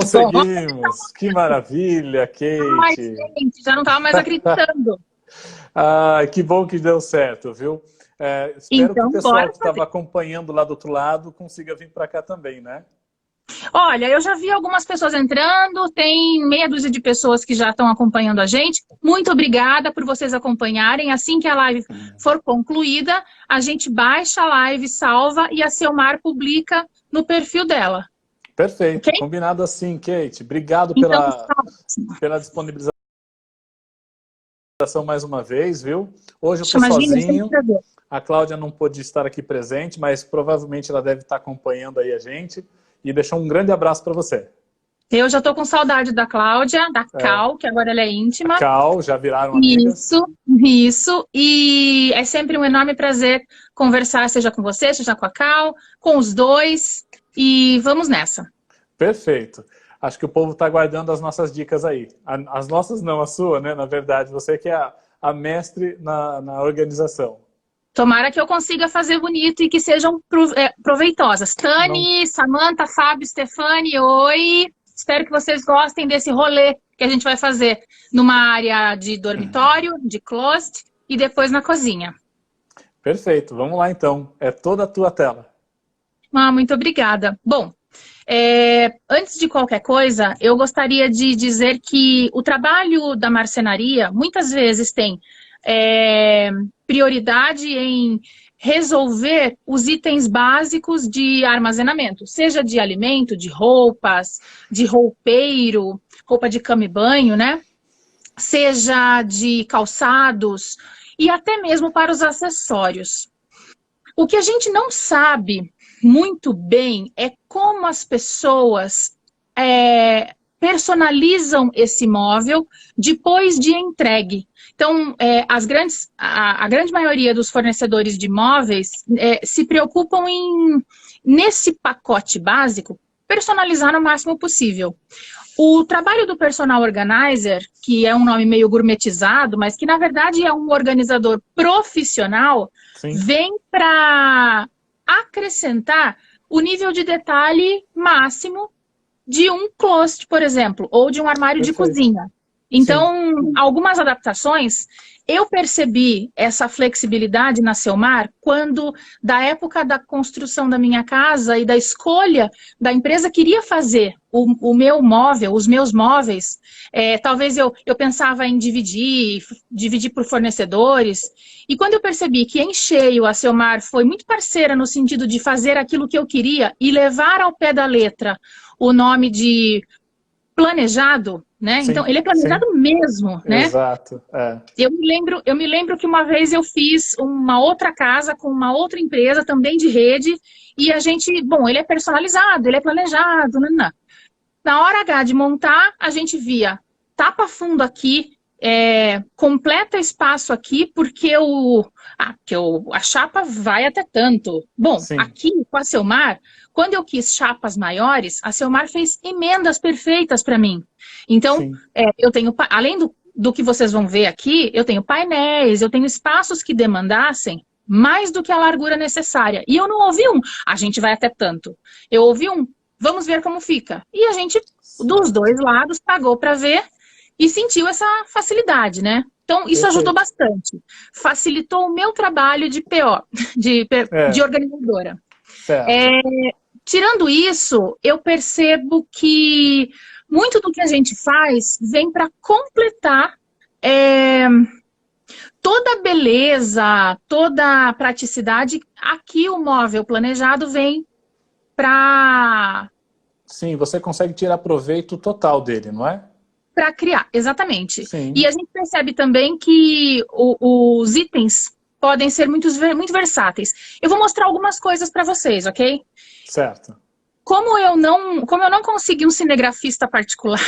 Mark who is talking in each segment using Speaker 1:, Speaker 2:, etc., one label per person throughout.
Speaker 1: Conseguimos! Que maravilha,
Speaker 2: Ai,
Speaker 1: Kate!
Speaker 2: gente, já não estava mais acreditando.
Speaker 1: Que bom que deu certo, viu? Espero que o
Speaker 2: Então,
Speaker 1: pessoal
Speaker 2: bora
Speaker 1: que
Speaker 2: fazer.
Speaker 1: estava acompanhando lá do outro lado consiga vir para cá também, né?
Speaker 2: Olha, eu já vi algumas pessoas entrando, tem meia dúzia de pessoas que já estão acompanhando a gente. Muito obrigada por vocês acompanharem. Assim que a live for concluída, a gente baixa a live, salva e a Selmar publica no perfil dela.
Speaker 1: Perfeito,
Speaker 2: Ok?
Speaker 1: combinado assim, Kate. Obrigado
Speaker 2: Então,
Speaker 1: pela disponibilização mais uma vez, viu? Hoje eu estou
Speaker 2: imagina, é sempre um
Speaker 1: sozinho,
Speaker 2: prazer.
Speaker 1: a Cláudia não pôde estar aqui presente, mas provavelmente ela deve estar acompanhando aí a gente. E deixar um grande abraço para você.
Speaker 2: Eu já estou com saudade da Cláudia, da
Speaker 1: É,
Speaker 2: Cal, que agora ela é
Speaker 1: a
Speaker 2: íntima.
Speaker 1: Cal, já viraram amigas?
Speaker 2: Isso, isso. E é sempre um enorme prazer conversar, seja com você, seja com a Cal, com os dois. E vamos nessa.
Speaker 1: Perfeito. Acho que o povo está aguardando as nossas dicas aí. As nossas não, a sua, né? Na verdade, você que é a mestre na organização.
Speaker 2: Tomara que eu consiga fazer bonito e que sejam proveitosas.
Speaker 1: Não...
Speaker 2: Tani, Samantha, Fábio, Stefani, oi! Espero que vocês gostem desse rolê que a gente vai fazer numa área de dormitório, de closet e depois na cozinha.
Speaker 1: Perfeito. Vamos lá, então. É toda a tua tela.
Speaker 2: Muito obrigada. Bom, antes de qualquer coisa, eu gostaria de dizer que o trabalho da marcenaria muitas vezes tem prioridade em resolver os itens básicos de armazenamento, seja de alimento, de roupas, de roupeiro, roupa de cama e banho, né? Seja de calçados e até mesmo para os acessórios. O que a gente não sabe muito bem é como as pessoas personalizam esse móvel depois de entregue. Então, a grande maioria dos fornecedores de móveis se preocupam em, nesse pacote básico, personalizar o máximo possível. O trabalho do personal organizer, que é um nome meio gourmetizado, mas que na verdade é um organizador profissional,
Speaker 1: Sim.
Speaker 2: vem para acrescentar o nível de detalhe máximo de um closet, por exemplo, ou de um armário de cozinha. Então, algumas adaptações, eu percebi essa flexibilidade na Selmar quando, da época da construção da minha casa e da escolha da empresa, queria fazer o meu móvel, os meus móveis. Talvez eu pensava em dividir por fornecedores. E quando eu percebi que em cheio a Selmar foi muito parceira no sentido de fazer aquilo que eu queria e levar ao pé da letra o nome de planejado, né?
Speaker 1: Sim,
Speaker 2: então, ele é planejado mesmo, né?
Speaker 1: Exato.
Speaker 2: Eu me lembro que uma vez eu fiz uma outra casa com uma outra empresa, também de rede, e a gente, bom, ele é personalizado, ele é planejado, não. Na hora H de montar, a gente via tapa fundo aqui, completa espaço aqui, porque a chapa vai até tanto. Bom, aqui com a Selmar, quando eu quis chapas maiores, a Selmar fez emendas perfeitas para mim. Então, eu tenho, além do que vocês vão ver aqui, eu tenho painéis, eu tenho espaços que demandassem mais do que a largura necessária. E eu não ouvi a gente vai até tanto. Eu ouvi vamos ver como fica. E a gente, dos dois lados, pagou para ver e sentiu essa facilidade, né? Então, isso ajudou bastante. Facilitou o meu trabalho de PO, de organizadora. Tirando isso, eu percebo que muito do que a gente faz vem para completar toda a beleza, toda a praticidade. Aqui o móvel planejado vem para...
Speaker 1: Sim, você consegue tirar proveito total dele, não é?
Speaker 2: Para criar, exatamente.
Speaker 1: Sim.
Speaker 2: E a gente percebe também que os itens podem ser muito versáteis. Eu vou mostrar algumas coisas para vocês, ok?
Speaker 1: Certo.
Speaker 2: Como eu não consegui um cinegrafista particular,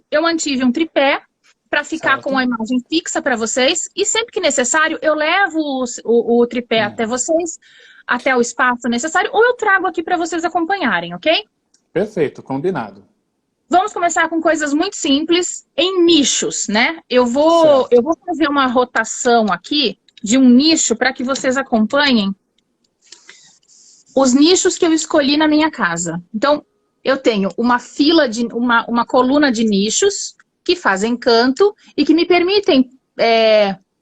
Speaker 2: eu mantive um tripé para ficar com a imagem fixa para vocês. E sempre que necessário, eu levo o tripé até vocês, até o espaço necessário, ou eu trago aqui para vocês acompanharem, ok?
Speaker 1: Perfeito, combinado.
Speaker 2: Vamos começar com coisas muito simples, em nichos, né? Eu vou fazer uma rotação aqui de um nicho para que vocês acompanhem os nichos que eu escolhi na minha casa. Então, eu tenho uma uma coluna de nichos que fazem canto e que me permitem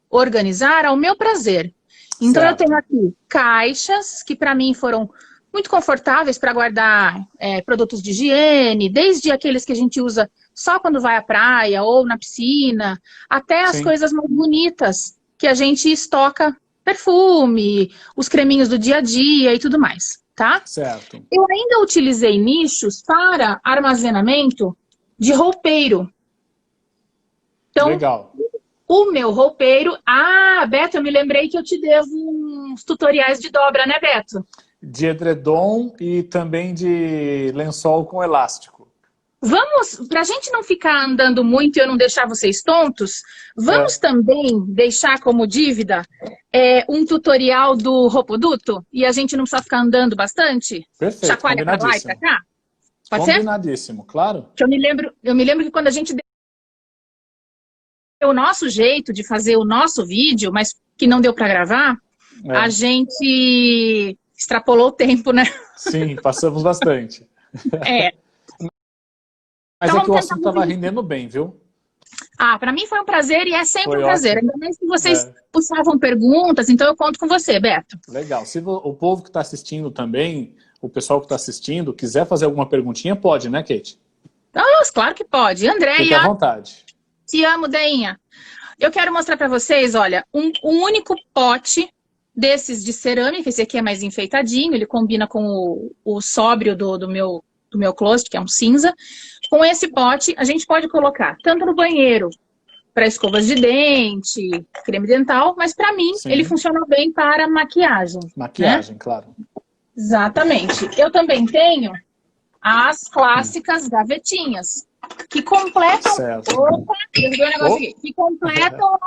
Speaker 2: organizar ao meu prazer. Então,
Speaker 1: Certo.
Speaker 2: eu tenho aqui caixas que para mim foram muito confortáveis para guardar produtos de higiene, desde aqueles que a gente usa só quando vai à praia ou na piscina, até as
Speaker 1: Sim.
Speaker 2: coisas mais bonitas que a gente estoca, perfume, os creminhos do dia a dia e tudo mais, tá?
Speaker 1: Certo.
Speaker 2: Eu ainda utilizei nichos para armazenamento de roupeiro. Então,
Speaker 1: Legal.
Speaker 2: o meu roupeiro... Ah, Beto, eu me lembrei que eu te devo uns tutoriais de dobra, né, Beto?
Speaker 1: De edredom e também de lençol com elástico.
Speaker 2: Vamos, para a gente não ficar andando muito e eu não deixar vocês tontos, vamos também deixar como dívida um tutorial do Roupoduto e a gente não precisa ficar andando bastante?
Speaker 1: Perfeito,
Speaker 2: Chacoalha para lá e para cá? Pode ser?
Speaker 1: Combinadíssimo, claro.
Speaker 2: Eu me lembro que quando a gente deu o nosso jeito de fazer o nosso vídeo, mas que não deu para gravar, a gente extrapolou o tempo, né?
Speaker 1: Sim, passamos bastante. Mas
Speaker 2: Então,
Speaker 1: é que o assunto estava rendendo bem, viu?
Speaker 2: Ah, para mim foi um prazer e é sempre
Speaker 1: Foi
Speaker 2: um prazer.
Speaker 1: ótimo.
Speaker 2: Ainda mais que vocês puxavam perguntas, então eu conto com você, Beto.
Speaker 1: Legal. Se o povo que está assistindo também, o pessoal que está assistindo, quiser fazer alguma perguntinha, pode, né, Kate?
Speaker 2: Nossa, claro que pode.
Speaker 1: Fique à
Speaker 2: Andréia,
Speaker 1: vontade.
Speaker 2: te amo, Deinha. Eu quero mostrar para vocês, olha, um único pote desses de cerâmica. Esse aqui é mais enfeitadinho, ele combina com o sóbrio do meu closet, que é um cinza. Com esse pote, a gente pode colocar tanto no banheiro, para escovas de dente, creme dental, mas para mim,
Speaker 1: Sim.
Speaker 2: ele funciona bem para maquiagem.
Speaker 1: Maquiagem,
Speaker 2: né?
Speaker 1: claro.
Speaker 2: Exatamente. Eu também tenho as clássicas gavetinhas, que completam...
Speaker 1: Certo.
Speaker 2: Opa, eu vi um negócio aqui. Que completam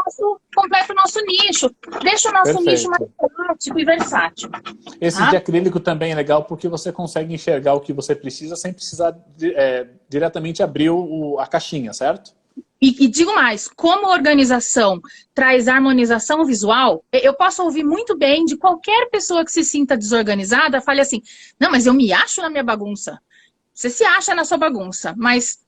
Speaker 2: completa o nosso nicho. Deixa o nosso
Speaker 1: Perfeito.
Speaker 2: nicho mais prático e versátil.
Speaker 1: Esse de acrílico também é legal porque você consegue enxergar o que você precisa sem precisar diretamente abrir a caixinha, certo?
Speaker 2: E digo mais, como a organização traz harmonização visual, eu posso ouvir muito bem de qualquer pessoa que se sinta desorganizada, fale assim, não, mas eu me acho na minha bagunça. Você se acha na sua bagunça, mas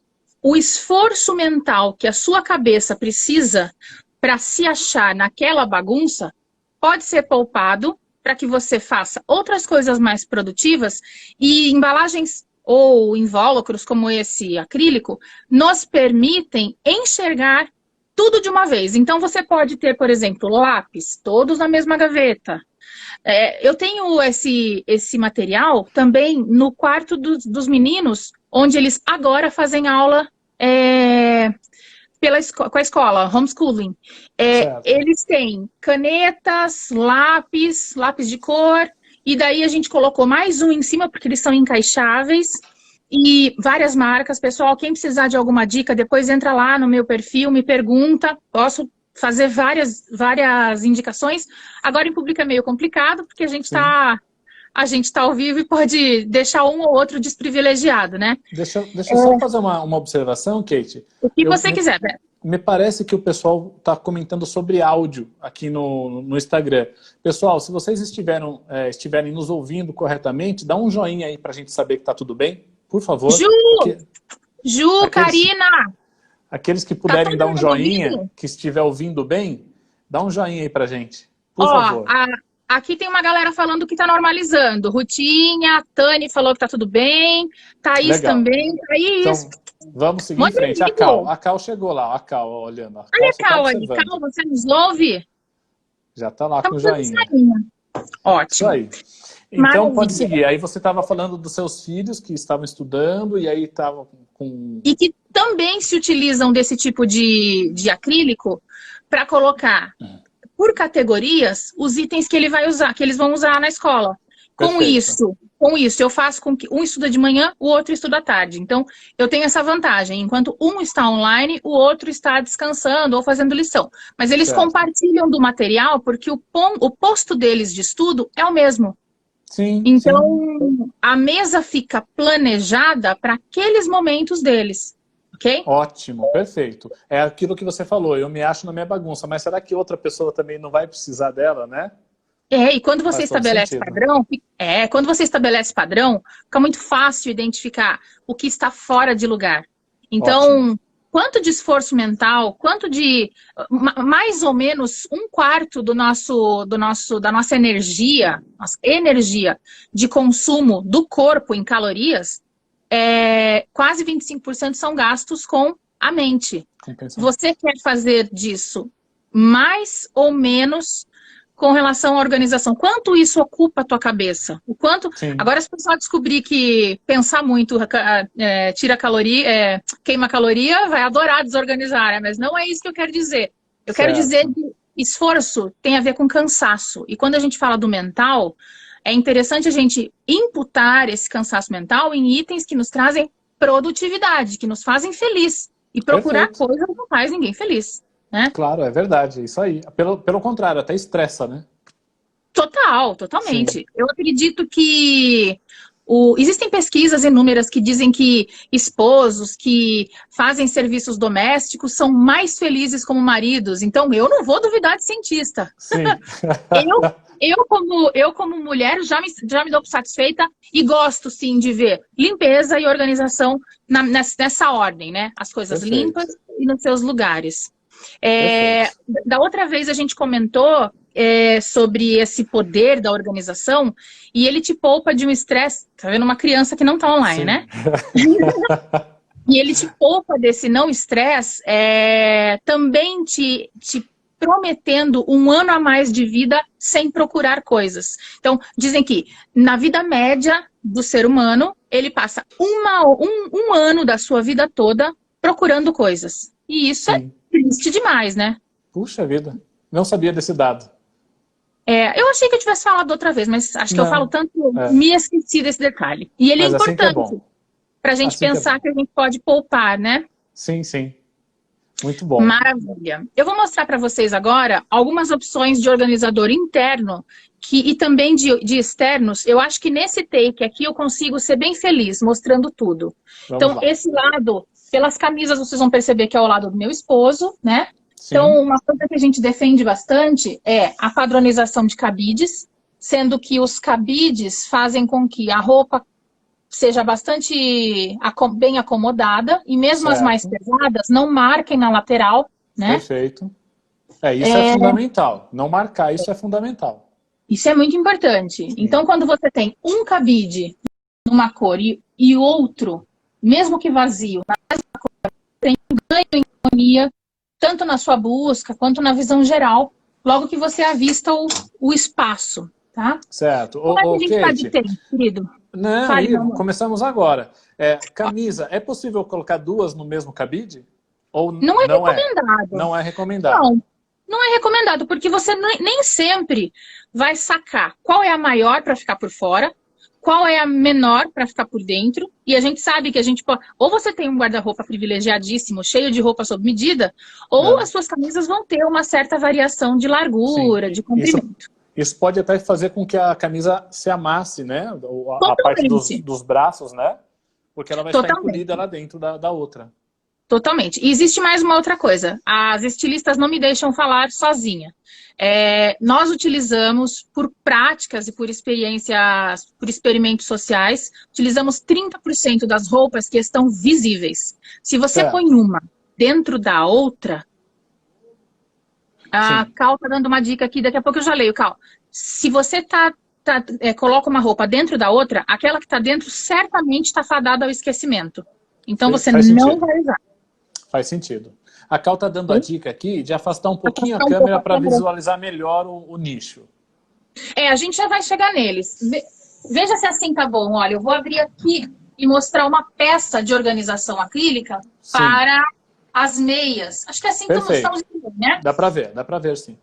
Speaker 2: o esforço mental que a sua cabeça precisa para se achar naquela bagunça pode ser poupado para que você faça outras coisas mais produtivas e embalagens ou invólucros como esse acrílico nos permitem enxergar tudo de uma vez. Então você pode ter, por exemplo, lápis, todos na mesma gaveta. Eu tenho esse material também no quarto dos meninos, onde eles agora fazem aula com a escola, homeschooling. Eles têm canetas, lápis de cor, e daí a gente colocou mais um em cima, porque eles são encaixáveis, e várias marcas. Pessoal, quem precisar de alguma dica, depois entra lá no meu perfil, me pergunta, posso fazer várias indicações. Agora em público é meio complicado, porque a gente está ao vivo e pode deixar um ou outro desprivilegiado, né?
Speaker 1: Deixa eu só fazer uma observação, Kate.
Speaker 2: O que você quiser, Beto.
Speaker 1: Me parece que o pessoal está comentando sobre áudio aqui no Instagram. Pessoal, se vocês estiverem nos ouvindo corretamente, dá um joinha aí para a gente saber que está tudo bem, por favor.
Speaker 2: Ju, Karina!
Speaker 1: Aqueles que puderem dar um joinha, que estiver ouvindo bem, dá um joinha aí para a gente, por favor.
Speaker 2: Aqui tem uma galera falando que está normalizando. Rutinha, Tani falou que está tudo bem, Thaís também. Thaís...
Speaker 1: Então, vamos seguir em frente. A Cal chegou lá, a Cal olhando.
Speaker 2: Olha a Cal aí. Cal, você nos ouve?
Speaker 1: Já está lá com o joinha.
Speaker 2: Ótimo.
Speaker 1: Isso aí. Então, pode seguir. Aí você estava falando dos seus filhos que estavam estudando e aí estavam com...
Speaker 2: E que também se utilizam desse tipo de acrílico para colocar por categorias os itens que eles vão usar na escola. Com isso, eu faço com que um estuda de manhã, o outro estuda à tarde. Então, eu tenho essa vantagem. Enquanto um está online, o outro está descansando ou fazendo lição. Mas eles compartilham do material porque o posto deles de estudo é o mesmo.
Speaker 1: Sim,
Speaker 2: então, a mesa fica planejada para aqueles momentos deles. Ok?
Speaker 1: Ótimo, perfeito. É aquilo que você falou, eu me acho na minha bagunça, mas será que outra pessoa também não vai precisar dela, né?
Speaker 2: E quando você
Speaker 1: Faz todo
Speaker 2: estabelece
Speaker 1: sentido.
Speaker 2: padrão, quando você estabelece padrão, fica muito fácil identificar o que está fora de lugar.
Speaker 1: Ótimo.
Speaker 2: Então, quanto de esforço mental, quanto de mais ou menos um quarto da nossa energia de consumo do corpo em calorias, quase 25% são gastos com a mente.
Speaker 1: Compensação.
Speaker 2: Você quer fazer disso mais ou menos com relação à organização? Quanto isso ocupa a tua cabeça? O quanto...
Speaker 1: Sim.
Speaker 2: Agora, se o pessoal descobrir que pensar muito tira caloria, queima caloria, vai adorar desorganizar, né? Mas não é isso que eu quero dizer. Eu quero dizer que esforço tem a ver com cansaço. E quando a gente fala do mental, é interessante a gente imputar esse cansaço mental em itens que nos trazem produtividade, que nos fazem feliz. E procurar coisas não faz ninguém feliz. Né?
Speaker 1: Claro, é verdade, isso aí. Pelo contrário, até estressa, né?
Speaker 2: Totalmente.
Speaker 1: Sim.
Speaker 2: Eu acredito que existem pesquisas inúmeras que dizem que esposos que fazem serviços domésticos são mais felizes como maridos. Então, eu não vou duvidar de cientista.
Speaker 1: Sim.
Speaker 2: Eu como mulher, já me dou por satisfeita e gosto, sim, de ver limpeza e organização nessa ordem, né? As coisas limpas e nos seus lugares. Da outra vez a gente comentou sobre esse poder da organização e ele te poupa de um estresse. Tá vendo? Uma criança que não tá online, sim, né? E ele te poupa desse não estresse, também te prometendo um ano a mais de vida sem procurar coisas. Então, dizem que na vida média do ser humano, ele passa um ano da sua vida toda procurando coisas. E isso é triste demais, né?
Speaker 1: Puxa vida, não sabia desse dado.
Speaker 2: Eu achei que eu tivesse falado outra vez, mas acho que eu falo tanto, me esqueci desse detalhe. E ele é importante para a gente pensar que a gente pode poupar, né?
Speaker 1: Sim, sim. Muito bom.
Speaker 2: Maravilha. Eu vou mostrar para vocês agora algumas opções de organizador interno e também de externos. Eu acho que nesse take aqui eu consigo ser bem feliz, mostrando tudo. Então, esse lado, pelas camisas, vocês vão perceber que é o lado do meu esposo, né? Sim. Então, uma coisa que a gente defende bastante é a padronização de cabides, sendo que os cabides fazem com que a roupa seja bastante bem acomodada e mesmo as mais pesadas não marquem na lateral, né?
Speaker 1: Perfeito. Isso é fundamental. Não marcar, isso é fundamental.
Speaker 2: Isso é muito importante. Sim. Então, quando você tem um cabide numa cor e outro, mesmo que vazio, na mesma cor, tem um ganho em harmonia, tanto na sua busca quanto na visão geral, logo que você avista o espaço, tá?
Speaker 1: Certo.
Speaker 2: Como é que a gente tá de tempo, querido?
Speaker 1: Não, começamos agora. Camisa, é possível colocar duas no mesmo cabide? Ou
Speaker 2: não é recomendado.
Speaker 1: Não é recomendado.
Speaker 2: Não é recomendado, porque você nem sempre vai sacar qual é a maior para ficar por fora, qual é a menor para ficar por dentro, e a gente sabe que a gente pode... Ou você tem um guarda-roupa privilegiadíssimo, cheio de roupa sob medida, ou as suas camisas vão ter uma certa variação de largura, de comprimento.
Speaker 1: Isso pode até fazer com que a camisa se amasse, né? A parte dos braços, né? Porque ela vai estar encolhida lá dentro da outra.
Speaker 2: Totalmente. E existe mais uma outra coisa. As estilistas não me deixam falar sozinha. Nós utilizamos, por práticas e por experiências, por experimentos sociais, utilizamos 30% das roupas que estão visíveis. Se você põe uma dentro da outra... A Cal tá dando uma dica aqui, daqui a pouco eu já leio, Cal. Se você coloca uma roupa dentro da outra, aquela que está dentro certamente está fadada ao esquecimento. Então você não vai usar.
Speaker 1: Faz sentido. A Cal tá dando a dica aqui de afastar um pouquinho a câmera para visualizar melhor o nicho.
Speaker 2: A gente já vai chegar neles. Veja se assim tá bom. Olha, eu vou abrir aqui e mostrar uma peça de organização acrílica para as meias. Acho que é assim que nós estamos entendendo, né?
Speaker 1: Dá para ver sim.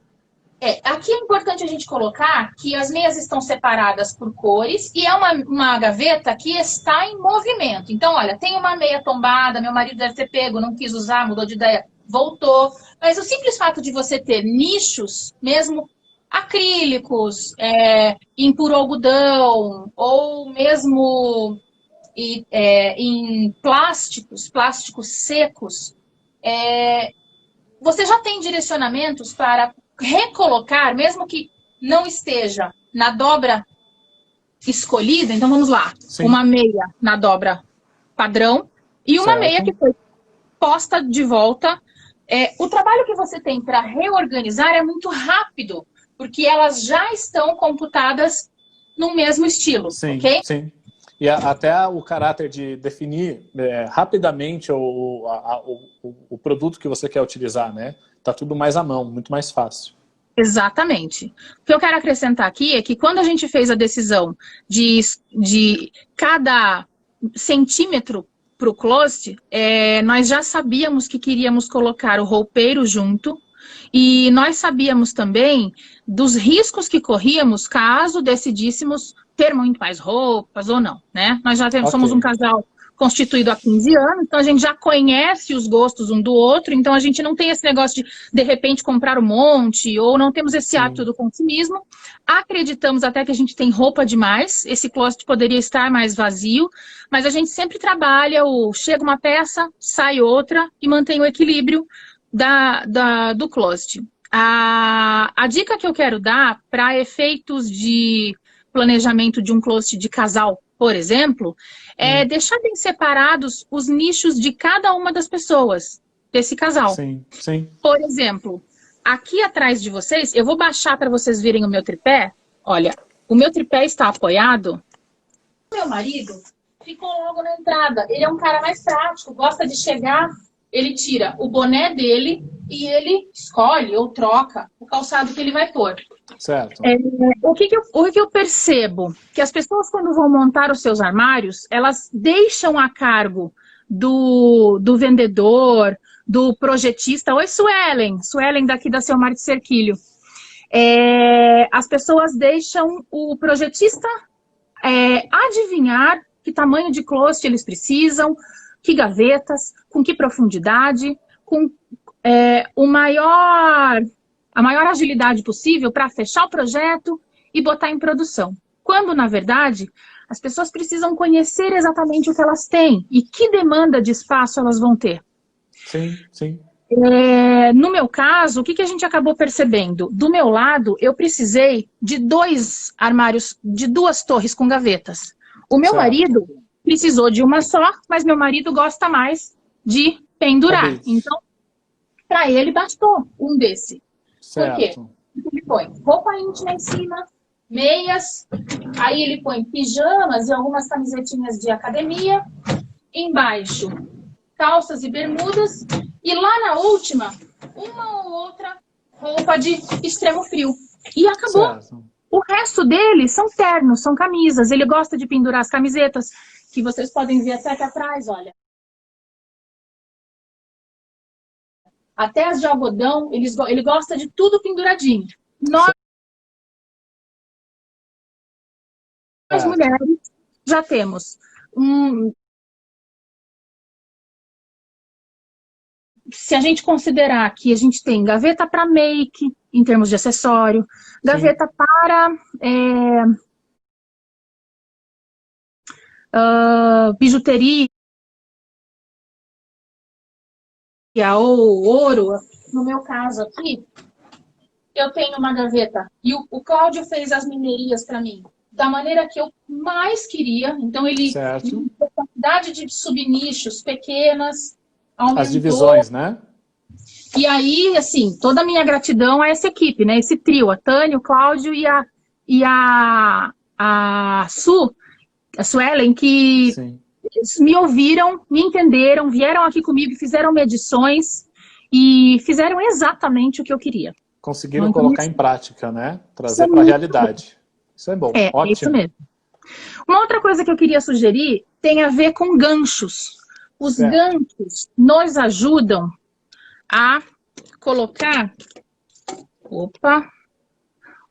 Speaker 2: Aqui é importante a gente colocar que as meias estão separadas por cores e é uma gaveta que está em movimento. Então, olha, tem uma meia tombada, meu marido deve ter pego, não quis usar, mudou de ideia, voltou. Mas o simples fato de você ter nichos, mesmo acrílicos, em puro algodão, ou mesmo em plásticos secos, você já tem direcionamentos para recolocar, mesmo que não esteja na dobra escolhida, então vamos lá,
Speaker 1: Sim.
Speaker 2: uma meia na dobra padrão e uma
Speaker 1: Certo.
Speaker 2: meia que foi posta de volta. O trabalho que você tem para reorganizar é muito rápido, porque elas já estão computadas no mesmo estilo,
Speaker 1: Sim,
Speaker 2: ok?
Speaker 1: sim. E até o caráter de definir rapidamente o produto que você quer utilizar, né? Tá tudo mais à mão, muito mais fácil.
Speaker 2: Exatamente. O que eu quero acrescentar aqui é que quando a gente fez a decisão de cada centímetro para o closet, nós já sabíamos que queríamos colocar o roupeiro junto e nós sabíamos também dos riscos que corríamos caso decidíssemos ter muito mais roupas ou não, né? Nós já somos um casal constituído há 15 anos, então a gente já conhece os gostos um do outro, então a gente não tem esse negócio de repente comprar um monte, ou não temos esse hábito do consumismo. Acreditamos até que a gente tem roupa demais, esse closet poderia estar mais vazio, mas a gente sempre trabalha chega uma peça, sai outra e mantém o equilíbrio do closet. A dica que eu quero dar para efeitos de planejamento de um closet de casal, por exemplo, é deixar bem separados os nichos de cada uma das pessoas desse casal.
Speaker 1: Sim, sim.
Speaker 2: Por exemplo, aqui atrás de vocês, eu vou baixar para vocês verem o meu tripé. Olha, o meu tripé está apoiado. O meu marido ficou logo na entrada. Ele é um cara mais prático, gosta de chegar, ele tira o boné dele e ele escolhe ou troca o calçado que ele vai pôr.
Speaker 1: Certo.
Speaker 2: O que eu percebo? Que as pessoas, quando vão montar os seus armários, elas deixam a cargo do vendedor, do projetista. Oi, Suelen. Suelen daqui da Seu Mar de Cerquilho. As pessoas deixam o projetista adivinhar que tamanho de closet eles precisam, que gavetas, com que profundidade, com a maior agilidade possível para fechar o projeto e botar em produção. Quando, na verdade, as pessoas precisam conhecer exatamente o que elas têm e que demanda de espaço elas vão ter.
Speaker 1: Sim, sim.
Speaker 2: No meu caso, o que a gente acabou percebendo? Do meu lado, eu precisei de 2 armários, de 2 torres com gavetas. O meu marido precisou de uma só, mas meu marido gosta mais de pendurar. Então, para ele bastou um desse. Por quê? Ele põe roupa íntima em cima, meias, aí ele põe pijamas e algumas camisetinhas de academia, embaixo calças e bermudas, e lá na última, uma ou outra roupa de extremo frio. E acabou. Certo. O resto dele são ternos, são camisas. Ele gosta de pendurar as camisetas, que vocês podem ver até aqui atrás, olha. Até as de algodão, ele gosta de tudo penduradinho. Nós mulheres já temos se a gente considerar que a gente tem gaveta para make, em termos de acessório, gaveta para bijuteria ou ouro, no meu caso aqui, eu tenho uma gaveta e o Cláudio fez as minerias para mim da maneira que eu mais queria. Então ele tem a quantidade de subnichos pequenas, aumentou.
Speaker 1: As divisões, né?
Speaker 2: E aí, assim, toda a minha gratidão a essa equipe, né? Esse trio, a Tânia, o Cláudio e a Suelen, que me ouviram, me entenderam, vieram aqui comigo, fizeram medições e fizeram exatamente o que eu queria.
Speaker 1: Conseguiram colocar em prática, né? Trazer para a realidade. Isso é bom, ótimo.
Speaker 2: É isso mesmo. Uma outra coisa que eu queria sugerir tem a ver com ganchos. Os ganchos nos ajudam a colocar...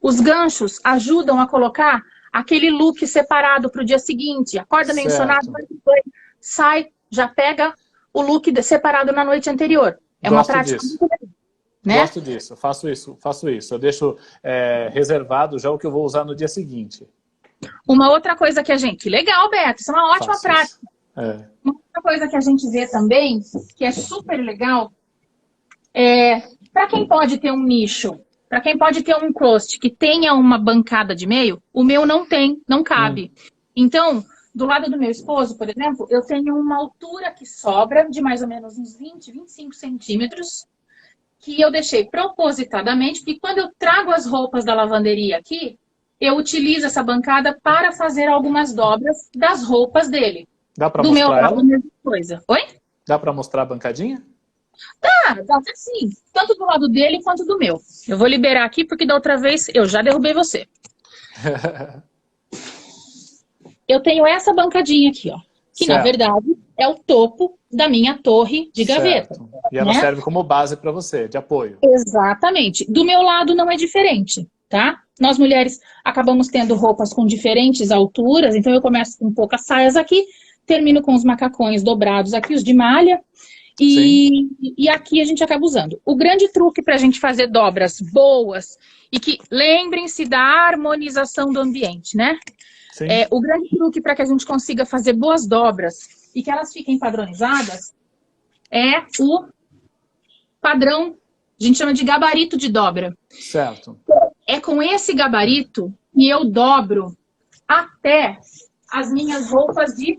Speaker 2: Os ganchos ajudam a colocar aquele look separado para o dia seguinte. Acorda meio sonado, sai, já pega o look separado na noite anterior. É uma prática muito legal, né?
Speaker 1: Gosto disso, faço isso. Eu deixo reservado já o que eu vou usar no dia seguinte.
Speaker 2: Uma outra coisa que a gente... Que legal, Beto, isso é uma ótima prática. Uma outra coisa que a gente vê também, que é super legal, para quem pode ter um nicho para quem pode ter um crust que tenha uma bancada de meio, o meu não tem, não cabe. Então, do lado do meu esposo, por exemplo, eu tenho uma altura que sobra de mais ou menos uns 20, 25 centímetros, que eu deixei propositadamente, porque quando eu trago as roupas da lavanderia aqui, eu utilizo essa bancada para fazer algumas dobras das roupas dele.
Speaker 1: Dá para
Speaker 2: Do meu
Speaker 1: mostrar
Speaker 2: lado,
Speaker 1: ela?
Speaker 2: a mesma coisa. Oi?
Speaker 1: Dá para mostrar a bancadinha?
Speaker 2: Dá sim. Tanto do lado dele quanto do meu. Eu vou liberar aqui, porque da outra vez eu já derrubei você. Eu tenho essa bancadinha aqui, ó. Que,
Speaker 1: Certo.
Speaker 2: na verdade, é o topo da minha torre de gaveta.
Speaker 1: Certo. E ela
Speaker 2: né?
Speaker 1: serve como base para você, de apoio.
Speaker 2: Exatamente. Do meu lado não é diferente, tá? Nós mulheres acabamos tendo roupas com diferentes alturas, então eu começo com poucas saias aqui, termino com os macacões dobrados aqui, os de malha, e aqui a gente acaba usando. O grande truque para a gente fazer dobras boas, e que lembrem-se da harmonização do ambiente, né?
Speaker 1: Sim.
Speaker 2: O grande truque para que a gente consiga fazer boas dobras e que elas fiquem padronizadas é o padrão, a gente chama de gabarito de dobra.
Speaker 1: Certo.
Speaker 2: É com esse gabarito que eu dobro até as minhas roupas de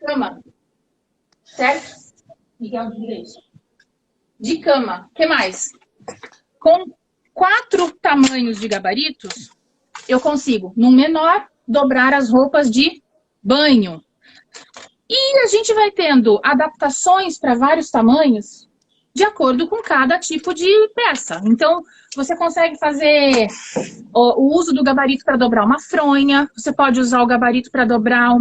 Speaker 2: cama. Certo? Miguel, diga isso. De cama. O que mais? Com 4 tamanhos de gabaritos, eu consigo, no menor, dobrar as roupas de banho. E a gente vai tendo adaptações para vários tamanhos de acordo com cada tipo de peça. Então, você consegue fazer o uso do gabarito para dobrar uma fronha, você pode usar o gabarito para dobrar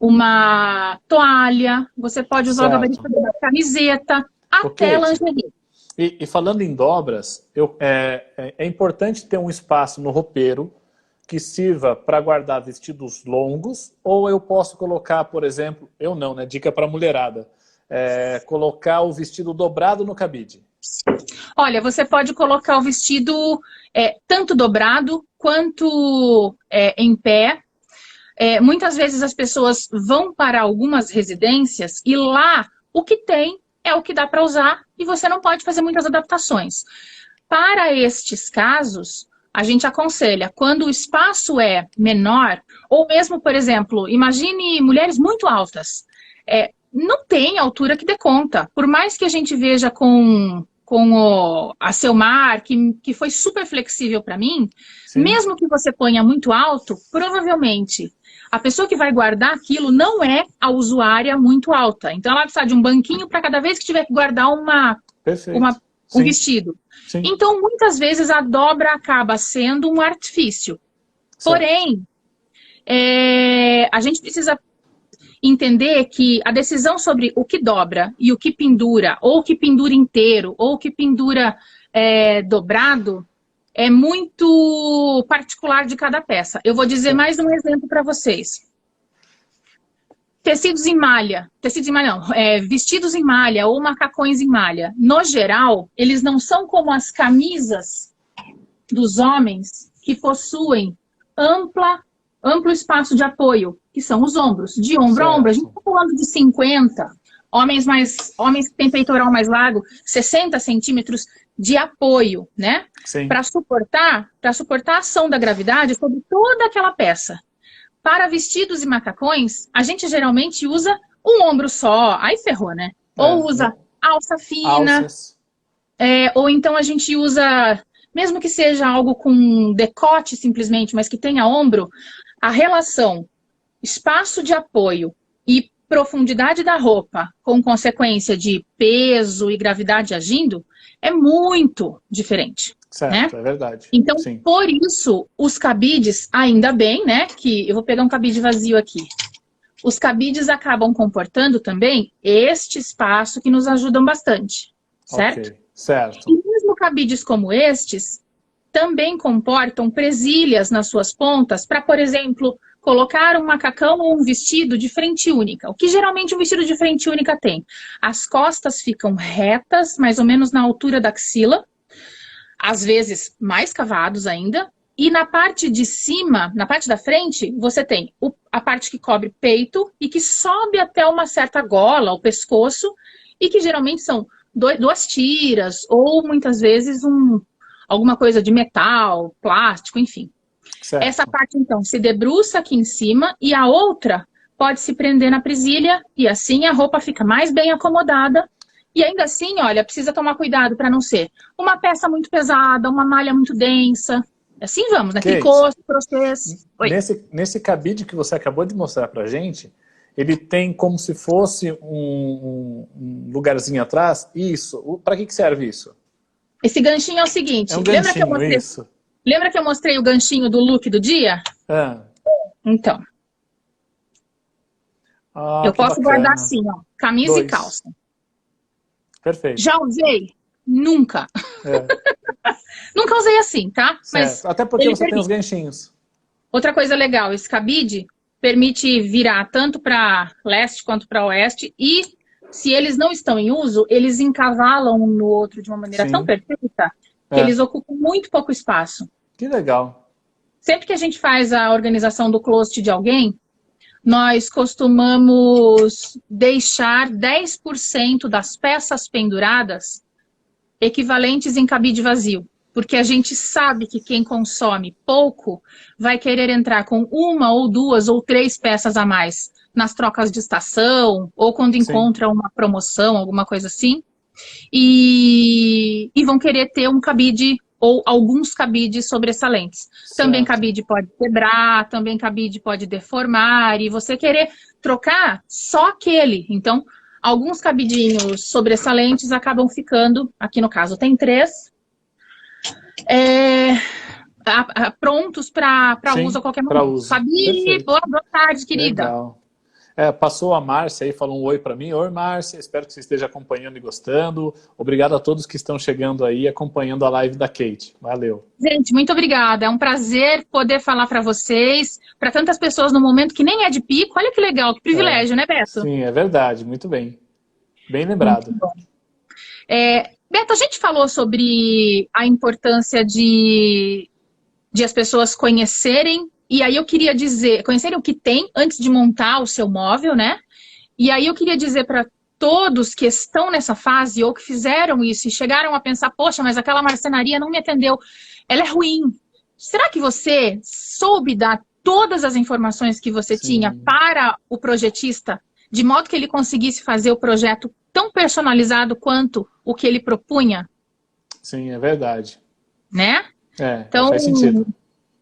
Speaker 2: uma toalha, você pode usar o gabarito para dobrar camiseta, até lingerie.
Speaker 1: E falando em dobras, é importante ter um espaço no roupeiro que sirva para guardar vestidos longos, ou eu posso colocar, por exemplo, eu não, né? Dica para mulherada. Colocar o vestido dobrado no cabide.
Speaker 2: Olha, você pode colocar o vestido tanto dobrado quanto em pé. Muitas vezes as pessoas vão para algumas residências e lá o que tem é o que dá para usar e você não pode fazer muitas adaptações. Para estes casos, a gente aconselha, quando o espaço é menor, ou mesmo, por exemplo, imagine mulheres muito altas, não tem altura que dê conta. Por mais que a gente veja com a Selmar, que foi super flexível para mim, sim, mesmo que você ponha muito alto, provavelmente a pessoa que vai guardar aquilo não é a usuária muito alta. Então ela vai precisar de um banquinho para cada vez que tiver que guardar um vestido. Sim. Então, muitas vezes a dobra acaba sendo um artifício. Certo. Porém, a gente precisa entender que a decisão sobre o que dobra e o que pendura, ou o que pendura inteiro, ou o que pendura dobrado, é muito particular de cada peça. Eu vou dizer mais um exemplo para vocês. Tecidos em malha não, vestidos em malha ou macacões em malha, no geral, eles não são como as camisas dos homens que possuem amplo espaço de apoio, que são os ombros. De ombro a ombro, a gente está falando de 50, homens que têm peitoral mais largo, 60 centímetros de apoio, né? Para suportar a ação da gravidade sobre toda aquela peça. Para vestidos e macacões, a gente geralmente usa um ombro só, aí ferrou, né? Ou usa alça fina, ou então a gente usa, mesmo que seja algo com decote simplesmente, mas que tenha ombro, a relação espaço de apoio e profundidade da roupa, com consequência de peso e gravidade agindo, é muito diferente.
Speaker 1: Certo,
Speaker 2: né?
Speaker 1: É verdade.
Speaker 2: Então,
Speaker 1: sim,
Speaker 2: por isso, os cabides, ainda bem, né? Que eu vou pegar um cabide vazio aqui. Os cabides acabam comportando também este espaço que nos ajudam bastante, certo?
Speaker 1: Okay, certo.
Speaker 2: E mesmo cabides como estes, também comportam presilhas nas suas pontas para, por exemplo, colocar um macacão ou um vestido de frente única. O que geralmente um vestido de frente única tem? As costas ficam retas, mais ou menos na altura da axila, às vezes mais cavados ainda, e na parte de cima, na parte da frente, você tem a parte que cobre peito e que sobe até uma certa gola, o pescoço, e que geralmente são duas tiras, ou muitas vezes alguma coisa de metal, plástico, enfim.
Speaker 1: Certo.
Speaker 2: Essa parte, então, se debruça aqui em cima e a outra pode se prender na presilha e assim a roupa fica mais bem acomodada. E ainda assim, olha, precisa tomar cuidado para não ser uma peça muito pesada, uma malha muito densa. Assim vamos, né? Tricô, crochês.
Speaker 1: Nesse cabide que você acabou de mostrar pra gente, ele tem como se fosse um lugarzinho atrás. Isso. Para que serve isso?
Speaker 2: Esse ganchinho é o seguinte.
Speaker 1: É um ganchinho,
Speaker 2: lembra que eu mostrei o ganchinho do look do dia? Então. Eu posso guardar assim, ó. Camisa e calça.
Speaker 1: Perfeito.
Speaker 2: Já usei? Nunca. Nunca usei assim, tá?
Speaker 1: Mas até porque você tem os ganchinhos.
Speaker 2: Outra coisa legal, esse cabide permite virar tanto para leste quanto para oeste e se eles não estão em uso, eles encavalam um no outro de uma maneira tão perfeita que eles ocupam muito pouco espaço.
Speaker 1: Que legal.
Speaker 2: Sempre que a gente faz a organização do closet de alguém, nós costumamos deixar 10% das peças penduradas equivalentes em cabide vazio. Porque a gente sabe que quem consome pouco vai querer entrar com 1 ou 2 ou 3 peças a mais nas trocas de estação ou quando encontra uma promoção, alguma coisa assim. E vão querer ter um cabide ou alguns cabides sobressalentes. Também cabide pode quebrar, também cabide pode deformar e você querer trocar só aquele. Então, alguns cabidinhos sobressalentes acabam ficando, aqui no caso tem 3, prontos para uso a qualquer momento. Fabi, boa tarde, querida.
Speaker 1: Legal. Passou a Márcia aí, falou um oi para mim. Oi, Márcia, espero que você esteja acompanhando e gostando. Obrigado a todos que estão chegando aí, acompanhando a live da Kate. Valeu.
Speaker 2: Gente, muito obrigada. É um prazer poder falar para vocês, para tantas pessoas no momento que nem é de pico. Olha que legal, que privilégio, né, Beto?
Speaker 1: Sim, é verdade. Muito bem. Bem lembrado.
Speaker 2: Muito bom. Beto, a gente falou sobre a importância de as pessoas conhecerem. E aí eu queria dizer, conhecerem o que tem antes de montar o seu móvel, né? E aí eu queria dizer para todos que estão nessa fase ou que fizeram isso e chegaram a pensar, poxa, mas aquela marcenaria não me atendeu, ela é ruim. Será que você soube dar todas as informações que você tinha para o projetista, de modo que ele conseguisse fazer o projeto tão personalizado quanto o que ele propunha?
Speaker 1: Sim, é verdade.
Speaker 2: Né?
Speaker 1: Então, faz sentido.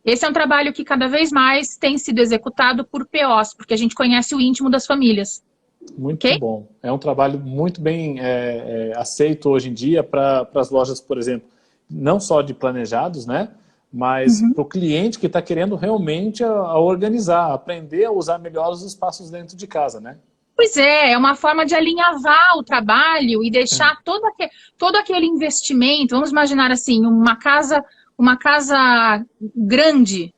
Speaker 2: Esse é um trabalho que cada vez mais tem sido executado por POs, porque a gente conhece o íntimo das famílias.
Speaker 1: Muito bom. É um trabalho muito bem aceito hoje em dia para as lojas, por exemplo, não só de planejados, né? Mas para o cliente que está querendo realmente a organizar, aprender a usar melhor os espaços dentro de casa, né?
Speaker 2: Pois é uma forma de alinhavar o trabalho e deixar todo aquele investimento, vamos imaginar assim, uma casa grande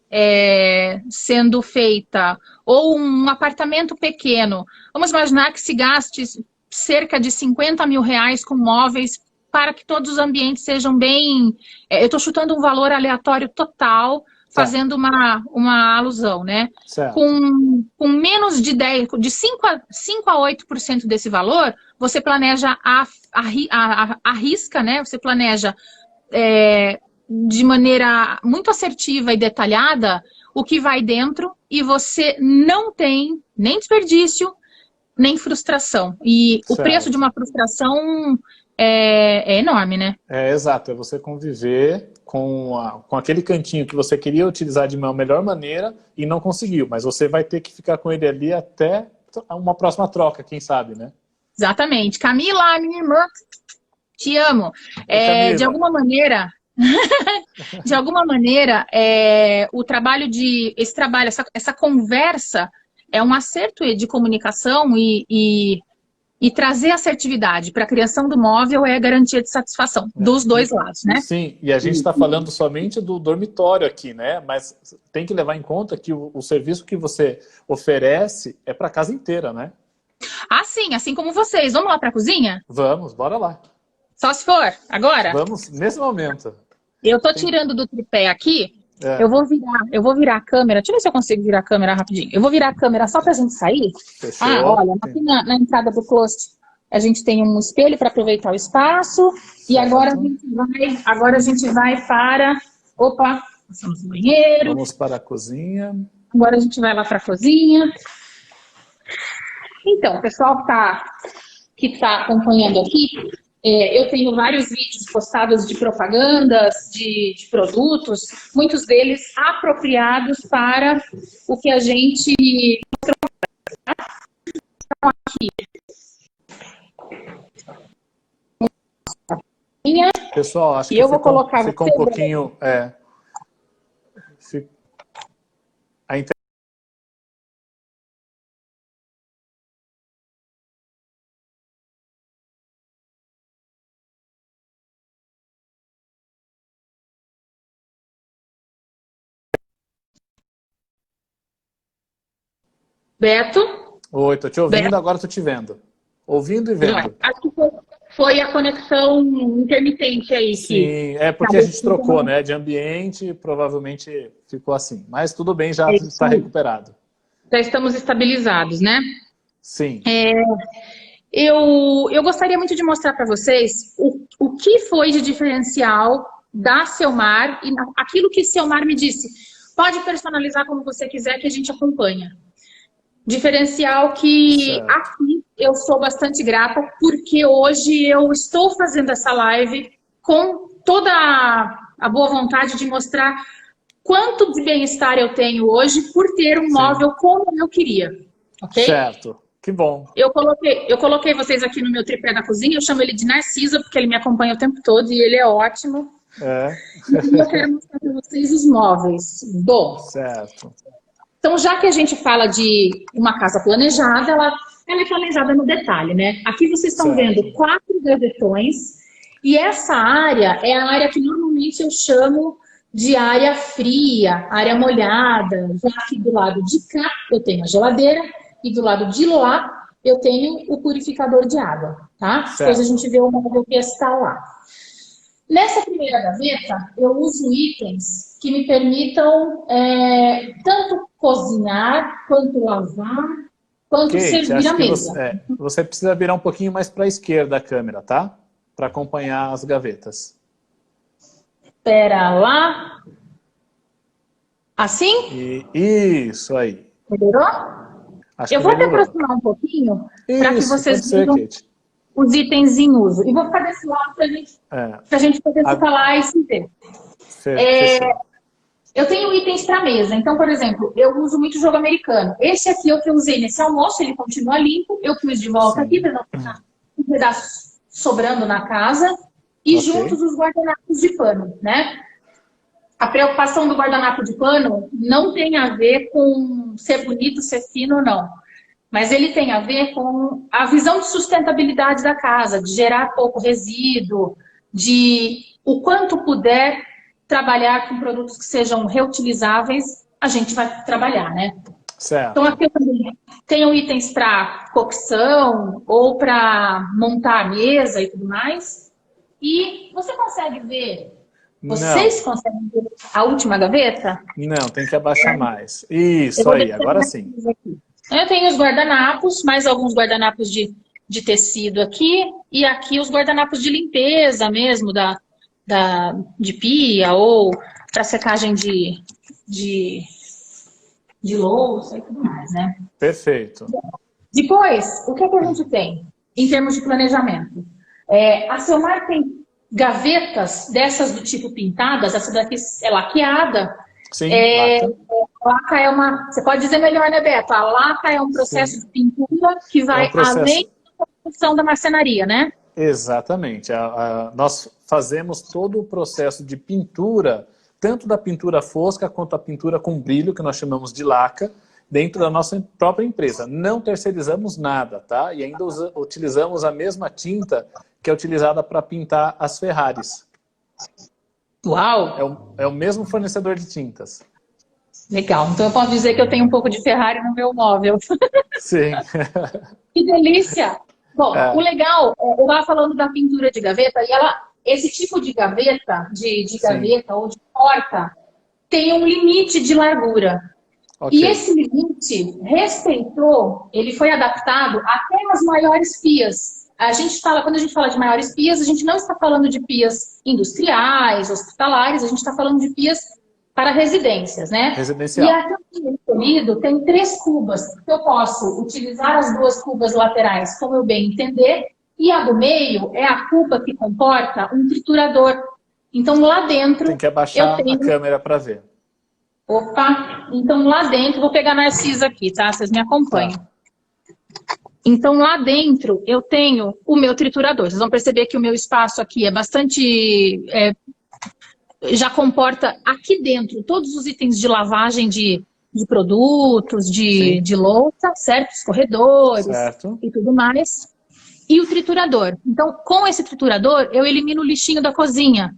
Speaker 2: sendo feita, ou um apartamento pequeno. Vamos imaginar que se gaste cerca de 50 mil reais com móveis para que todos os ambientes sejam bem... eu estou chutando um valor aleatório total, fazendo uma alusão, né? Com menos de 5 a 8% desse valor, você planeja a risca, né? Você planeja de maneira muito assertiva e detalhada o que vai dentro e você não tem nem desperdício, nem frustração. E o preço de uma frustração é enorme, né?
Speaker 1: Exato. É você conviver com aquele cantinho que você queria utilizar de uma melhor maneira e não conseguiu. Mas você vai ter que ficar com ele ali até uma próxima troca, quem sabe, né?
Speaker 2: Exatamente. Camila, minha irmã, te amo. De alguma maneira... de alguma maneira, essa conversa é um acerto de comunicação e trazer assertividade para a criação do móvel é garantia de satisfação dos dois lados, né?
Speaker 1: Sim, e a gente está falando somente do dormitório aqui, né? Mas tem que levar em conta que o serviço que você oferece é para a casa inteira, né?
Speaker 2: Ah, sim, assim como vocês. Vamos lá para a cozinha?
Speaker 1: Vamos, bora lá.
Speaker 2: Só se for, agora?
Speaker 1: Vamos, nesse momento.
Speaker 2: Eu tô tirando do tripé aqui, eu vou virar a câmera, deixa eu ver se eu consigo virar a câmera rapidinho. Eu vou virar a câmera só pra gente sair.
Speaker 1: Fechou.
Speaker 2: Olha, aqui na entrada do closet A gente tem um espelho para aproveitar o espaço. E agora a gente vai para... Opa, passamos no banheiro.
Speaker 1: Vamos para a cozinha.
Speaker 2: Agora a gente vai lá para a cozinha. Então, o pessoal que está acompanhando aqui, eu tenho vários vídeos postados de propagandas, de produtos, muitos deles apropriados para o que a gente mostrou. Então, aqui.
Speaker 1: Pessoal, acho que
Speaker 2: eu vou colocar
Speaker 1: ficou um pouquinho...
Speaker 2: Beto?
Speaker 1: Oi, tô te ouvindo,
Speaker 2: Beto.
Speaker 1: agora tô te vendo. Ouvindo e vendo.
Speaker 2: Acho que foi a conexão intermitente aí.
Speaker 1: Sim, é porque a gente trocou, né? De ambiente, provavelmente ficou assim. Mas tudo bem, já está recuperado.
Speaker 2: Já estamos estabilizados, né?
Speaker 1: Sim.
Speaker 2: Eu gostaria muito de mostrar para vocês o que foi de diferencial da Selmar e aquilo que Selmar me disse. Pode personalizar como você quiser que a gente acompanha. Diferencial que aqui eu sou bastante grata, porque hoje eu estou fazendo essa live com toda a boa vontade de mostrar quanto de bem-estar eu tenho hoje por ter um móvel como eu queria. Ok?
Speaker 1: Certo. Que bom.
Speaker 2: Eu coloquei vocês aqui no meu tripé da cozinha, eu chamo ele de Narciso, porque ele me acompanha o tempo todo e ele é ótimo. E eu quero mostrar para vocês os móveis.
Speaker 1: Certo.
Speaker 2: Então, já que a gente fala de uma casa planejada, ela é planejada no detalhe, né? Aqui vocês estão vendo 4 gavetões, e essa área é a área que normalmente eu chamo de área fria, área molhada. Já aqui do lado de cá eu tenho a geladeira, e do lado de lá eu tenho o purificador de água, tá? Depois a gente vê o móvel que está lá. Nessa primeira gaveta, eu uso itens que me permitam tanto cozinhar, quanto lavar, quanto servir a mesa.
Speaker 1: Você precisa virar um pouquinho mais para a esquerda a câmera, tá? Para acompanhar as gavetas.
Speaker 2: Espera lá. Assim?
Speaker 1: Isso aí.
Speaker 2: Melhorou? Eu vou te aproximar um pouquinho para que vocês vejam os itens em uso. E vou ficar desse lado para a gente poder se falar e se ver. Eu tenho itens para mesa. Então, por exemplo, eu uso muito jogo americano. Esse aqui é o que eu usei nesse almoço, ele continua limpo. Eu pus de volta aqui para não ficar um pedaço sobrando na casa. E juntos os guardanapos de pano, né? A preocupação do guardanapo de pano não tem a ver com ser bonito, ser fino, não. Mas ele tem a ver com a visão de sustentabilidade da casa, de gerar pouco resíduo, de o quanto puder trabalhar com produtos que sejam reutilizáveis, a gente vai trabalhar, né?
Speaker 1: Certo.
Speaker 2: Então aqui eu também tenho itens para cocção ou para montar a mesa e tudo mais. E você consegue ver? Vocês conseguem ver a última gaveta?
Speaker 1: Não, tem que abaixar mais. Isso aí, agora sim.
Speaker 2: Eu tenho os guardanapos, mais alguns guardanapos de tecido aqui, e aqui os guardanapos de limpeza mesmo, de pia, ou para secagem de louça e tudo mais, né?
Speaker 1: Perfeito.
Speaker 2: Depois, o que é que a gente tem em termos de planejamento? A Selmar tem gavetas dessas do tipo pintadas, essa daqui é laqueada.
Speaker 1: Sim,
Speaker 2: laca é uma... Você pode dizer melhor, né, Beto? A laca é um processo de pintura que vai além da construção da marcenaria, né?
Speaker 1: Exatamente. Nós fazemos todo o processo de pintura, tanto da pintura fosca quanto a pintura com brilho, que nós chamamos de laca, dentro da nossa própria empresa. Não terceirizamos nada, tá? E ainda utilizamos a mesma tinta que é utilizada para pintar as Ferraris.
Speaker 2: Uau!
Speaker 1: É o mesmo fornecedor de tintas.
Speaker 2: Legal. Então eu posso dizer que eu tenho um pouco de Ferrari no meu móvel.
Speaker 1: Sim.
Speaker 2: Que delícia! Bom, o legal, eu estava falando da pintura de gaveta, e esse tipo de gaveta, de gaveta ou de porta, tem um limite de largura. E esse limite respeitou, ele foi adaptado até as maiores pias. a gente fala, quando a gente fala de maiores pias, a gente não está falando de pias industriais, hospitalares, a gente está falando de pias para residências, né?
Speaker 1: Residencial.
Speaker 2: E aqui no escolhido tem 3 cubas, que eu posso utilizar as 2 cubas laterais como eu bem entender, e a do meio é a cuba que comporta um triturador. Então lá dentro
Speaker 1: Tem que abaixar
Speaker 2: eu tenho...
Speaker 1: a câmera para ver.
Speaker 2: Opa! Então lá dentro, vou pegar a Narcisa aqui, tá? Vocês me acompanham.
Speaker 1: Tá.
Speaker 2: Então lá dentro eu tenho o meu triturador. Vocês vão perceber que o meu espaço aqui é bastante... já comporta aqui dentro todos os itens de lavagem de produtos, de louça, certo? Os corredores e tudo mais. E o triturador. Então, com esse triturador, eu elimino o lixinho da cozinha.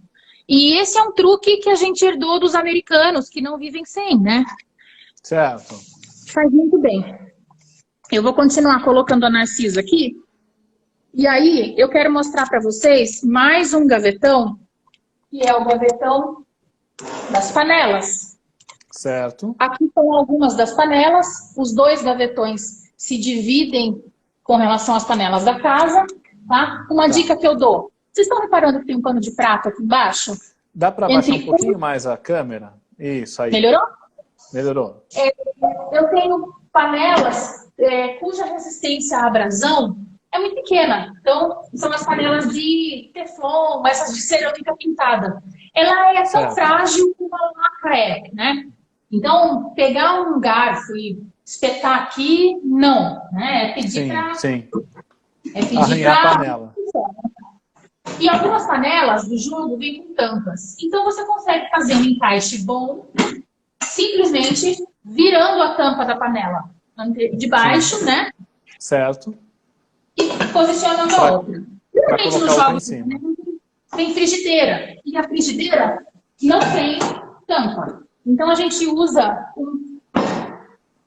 Speaker 2: E esse é um truque que a gente herdou dos americanos, que não vivem sem, né?
Speaker 1: Certo.
Speaker 2: Faz muito bem. Eu vou continuar colocando a Narcisa aqui. E aí, eu quero mostrar para vocês mais um gavetão, que é o gavetão das panelas.
Speaker 1: Certo.
Speaker 2: Aqui estão algumas das panelas. Os 2 gavetões se dividem com relação às panelas da casa, tá? Uma dica que eu dou. Vocês estão reparando que tem um pano de prato aqui embaixo?
Speaker 1: Dá para abaixar um pouquinho mais a câmera? Isso aí.
Speaker 2: Melhorou?
Speaker 1: Melhorou.
Speaker 2: Eu tenho panelas cuja resistência à abrasão é muito pequena. Então, são as panelas de teflon, essas de cerâmica pintada. Ela é tão frágil como a laca é, né? Então, pegar um garfo e espetar aqui, não. Né? É pedir para... É pedir
Speaker 1: arranhar a panela.
Speaker 2: E algumas panelas do jogo vêm com tampas. Então, você consegue fazer um encaixe bom simplesmente virando a tampa da panela de baixo, né?
Speaker 1: Certo.
Speaker 2: E posicionando a outra. Geralmente nos jogos tem frigideira. E a frigideira não tem tampa. Então a gente usa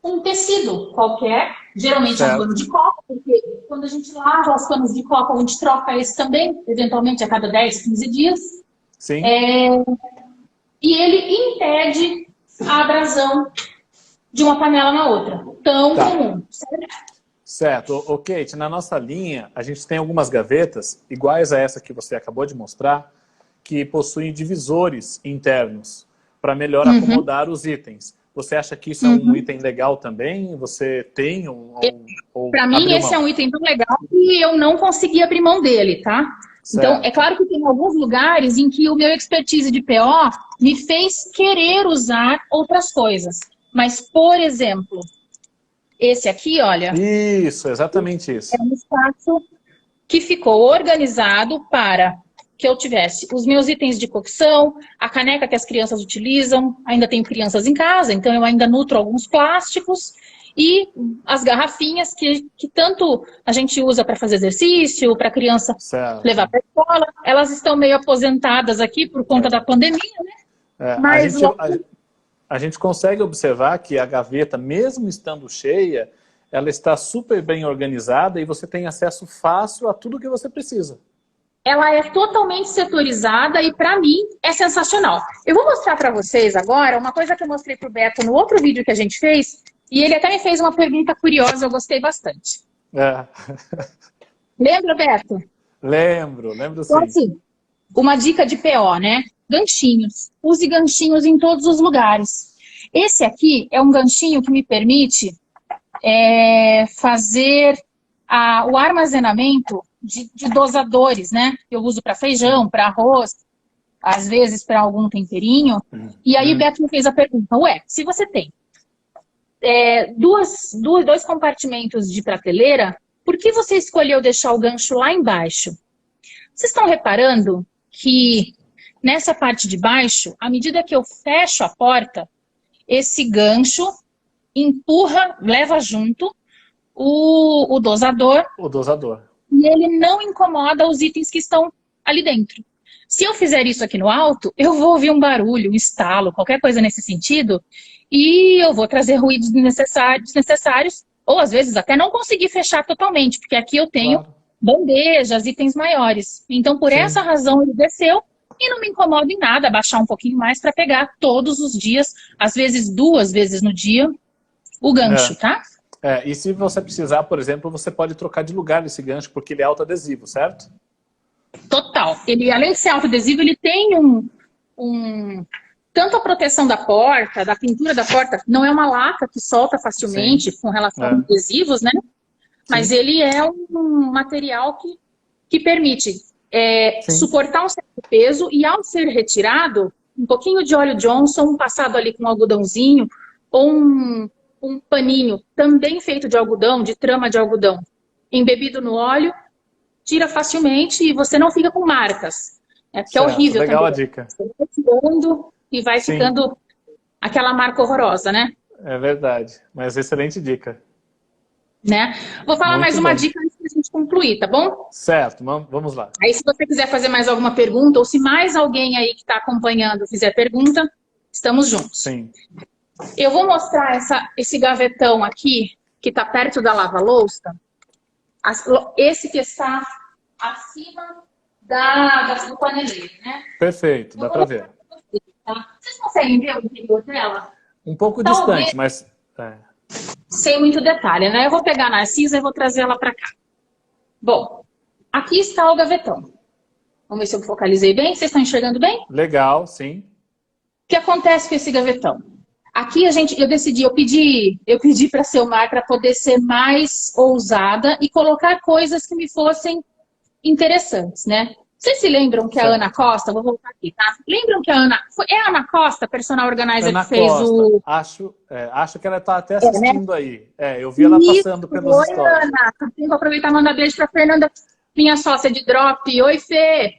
Speaker 2: um tecido qualquer, geralmente é um pano de copa, porque quando a gente lava os panos de copa, a gente troca esse também, eventualmente a cada 10, 15 dias.
Speaker 1: Sim.
Speaker 2: E ele impede a abrasão de uma panela na outra. Tão comum, certo?
Speaker 1: Certo. Ô, Kate, na nossa linha, a gente tem algumas gavetas, iguais a essa que você acabou de mostrar, que possuem divisores internos, para melhor acomodar os itens. Você acha que isso é um item legal também? Você tem
Speaker 2: Para mim, esse é um item tão legal que eu não consegui abrir mão dele, tá? Certo. Então, é claro que tem alguns lugares em que o meu expertise de PO me fez querer usar outras coisas. Mas, por exemplo, esse aqui, olha...
Speaker 1: Isso, exatamente isso.
Speaker 2: É um espaço que ficou organizado para que eu tivesse os meus itens de cocção, a caneca que as crianças utilizam, ainda tenho crianças em casa, então eu ainda nutro alguns plásticos, e as garrafinhas que tanto a gente usa para fazer exercício, para a criança levar para a escola, elas estão meio aposentadas aqui por conta da pandemia, né?
Speaker 1: Mas a gente consegue observar que a gaveta, mesmo estando cheia, ela está super bem organizada e você tem acesso fácil a tudo que você precisa.
Speaker 2: Ela é totalmente setorizada e, para mim, é sensacional. Eu vou mostrar para vocês agora uma coisa que eu mostrei para o Beto no outro vídeo que a gente fez, e ele até me fez uma pergunta curiosa, eu gostei bastante. Lembra, Beto?
Speaker 1: Lembro sim.
Speaker 2: Então, assim, uma dica de PO, né? Ganchinhos. Use ganchinhos em todos os lugares. Esse aqui é um ganchinho que me permite fazer o armazenamento de dosadores, né? Eu uso para feijão, para arroz, às vezes para algum temperinho. E aí o Beto me fez a pergunta, se você tem dois compartimentos de prateleira, por que você escolheu deixar o gancho lá embaixo? Vocês estão reparando que nessa parte de baixo, à medida que eu fecho a porta, esse gancho empurra, leva junto o dosador.
Speaker 1: O dosador.
Speaker 2: E ele não incomoda os itens que estão ali dentro. Se eu fizer isso aqui no alto, eu vou ouvir um barulho, um estalo, qualquer coisa nesse sentido, e eu vou trazer ruídos desnecessários, ou às vezes até não conseguir fechar totalmente, porque aqui eu tenho bandejas, itens maiores. Então, por essa razão, ele desceu e não me incomoda em nada baixar um pouquinho mais para pegar todos os dias, às vezes 2 vezes no dia, o gancho, tá?
Speaker 1: E se você precisar, por exemplo, você pode trocar de lugar esse gancho, porque ele é autoadesivo, certo?
Speaker 2: Total. Ele, além de ser autoadesivo, ele tem tanto a proteção da porta, da pintura da porta, não é uma laca que solta facilmente com relação aos adesivos, né? Mas ele é um material que permite suportar um certo peso e, ao ser retirado, um pouquinho de óleo Johnson, passado ali com um algodãozinho, ou um paninho também feito de algodão, de trama de algodão, embebido no óleo, tira facilmente e você não fica com marcas. Porque é horrível
Speaker 1: legal
Speaker 2: também.
Speaker 1: A dica.
Speaker 2: Você vai tirando e vai ficando aquela marca horrorosa, né?
Speaker 1: É verdade, mas excelente dica.
Speaker 2: Né? Vou falar mais uma dica antes da gente concluir, tá bom?
Speaker 1: Certo, vamos lá.
Speaker 2: Aí se você quiser fazer mais alguma pergunta, ou se mais alguém aí que está acompanhando fizer pergunta, estamos juntos.
Speaker 1: Sim.
Speaker 2: Eu vou mostrar esse gavetão aqui, que está perto da lava-louça. Esse que está acima do paneleiro, né?
Speaker 1: Perfeito, dá para ver.
Speaker 2: Vocês conseguem ver o interior dela?
Speaker 1: Um pouco distante, mas...
Speaker 2: Sem muito detalhe, né? Eu vou pegar a Narcisa e vou trazer ela para cá. Bom, aqui está o gavetão. Vamos ver se eu focalizei bem. Vocês estão enxergando bem?
Speaker 1: Legal, sim.
Speaker 2: O que acontece com esse gavetão? Aqui eu pedi para a Selmar para poder ser mais ousada e colocar coisas que me fossem interessantes, né? Vocês se lembram que a Ana Costa, vou voltar aqui, tá? Lembram que a Ana Costa, personal organizer,
Speaker 1: Ana
Speaker 2: que fez
Speaker 1: Costa. Acho que ela está até assistindo aí. Eu vi ela passando pelos stories.
Speaker 2: Ana, tenho que aproveitar e mandar beijo para Fernanda, minha sócia de drop. Oi, Fê.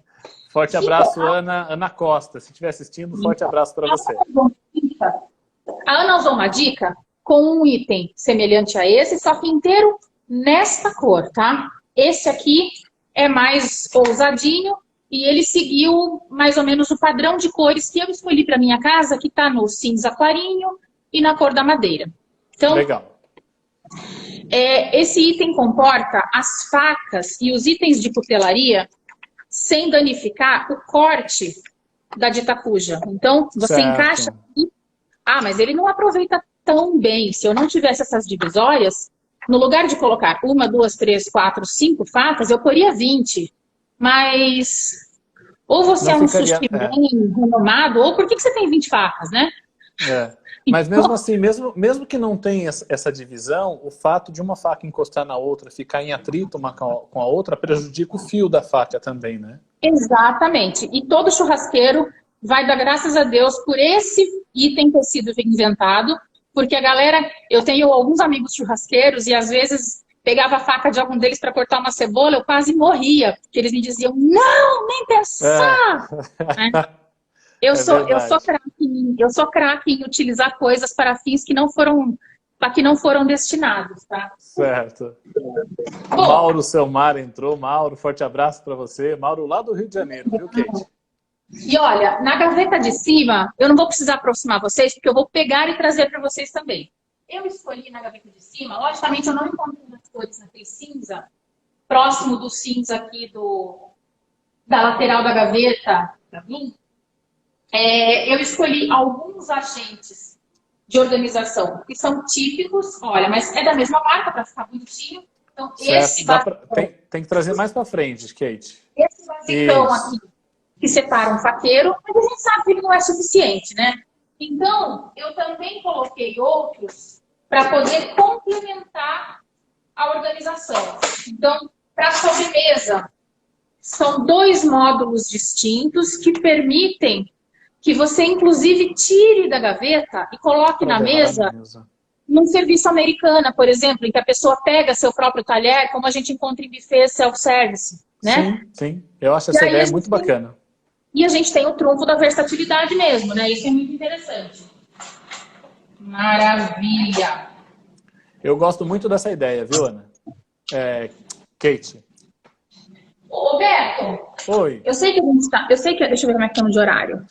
Speaker 1: Forte abraço, Ana Costa. Se estiver assistindo, forte abraço para você.
Speaker 2: A Ana usou uma dica com um item semelhante a esse, só que inteiro nesta cor, tá? Esse aqui é mais ousadinho e ele seguiu mais ou menos o padrão de cores que eu escolhi para minha casa, que está no cinza clarinho e na cor da madeira. Então,
Speaker 1: legal.
Speaker 2: Esse item comporta as facas e os itens de cutelaria sem danificar o corte da dita cuja. Então, você encaixa aqui. Mas ele não aproveita tão bem. Se eu não tivesse essas divisórias, no lugar de colocar 1, 2, 3, 4, 5 facas, eu poria 20. Mas ou você é um sushi bem renomado, ou por que você tem 20 facas, né?
Speaker 1: Mas mesmo assim, mesmo que não tenha essa divisão, o fato de uma faca encostar na outra, ficar em atrito uma com a outra, prejudica o fio da faca também, né?
Speaker 2: Exatamente. E todo churrasqueiro vai dar graças a Deus por esse item ter sido inventado, porque a galera, eu tenho alguns amigos churrasqueiros e às vezes pegava a faca de algum deles para cortar uma cebola, eu quase morria, porque eles me diziam, não, nem pensar! Eu sou craque em utilizar coisas para fins que não foram destinados, tá?
Speaker 1: Certo. Bom, Mauro Selmar entrou. Mauro, forte abraço para você. Mauro lá do Rio de Janeiro, viu, Kate?
Speaker 2: E olha, na gaveta de cima, eu não vou precisar aproximar vocês, porque eu vou pegar e trazer para vocês também. Eu escolhi na gaveta de cima, logicamente eu não encontrei as cores naquele cinza, próximo do cinza aqui da lateral da gaveta, para mim. Eu escolhi alguns agentes de organização que são típicos, olha, mas é da mesma marca para ficar bonitinho. Então, esse
Speaker 1: tem que trazer mais para frente, Kate.
Speaker 2: Esse basicão aqui, que separa um faqueiro, mas a gente sabe que ele não é suficiente, né? Então, eu também coloquei outros para poder complementar a organização. Então, para a sobremesa, são 2 módulos distintos que permitem que você, inclusive, tire da gaveta e coloque na mesa num serviço americana, por exemplo, em que a pessoa pega seu próprio talher, como a gente encontra em buffet self-service, né?
Speaker 1: Sim. Eu acho essa ideia muito bacana.
Speaker 2: E a gente tem o trunfo da versatilidade mesmo, né? Isso é muito interessante. Maravilha!
Speaker 1: Eu gosto muito dessa ideia, viu, Ana? Kate.
Speaker 2: Ô, Beto.
Speaker 1: Oi.
Speaker 2: Eu sei que a gente tá... deixa eu ver como é que estamos de horário.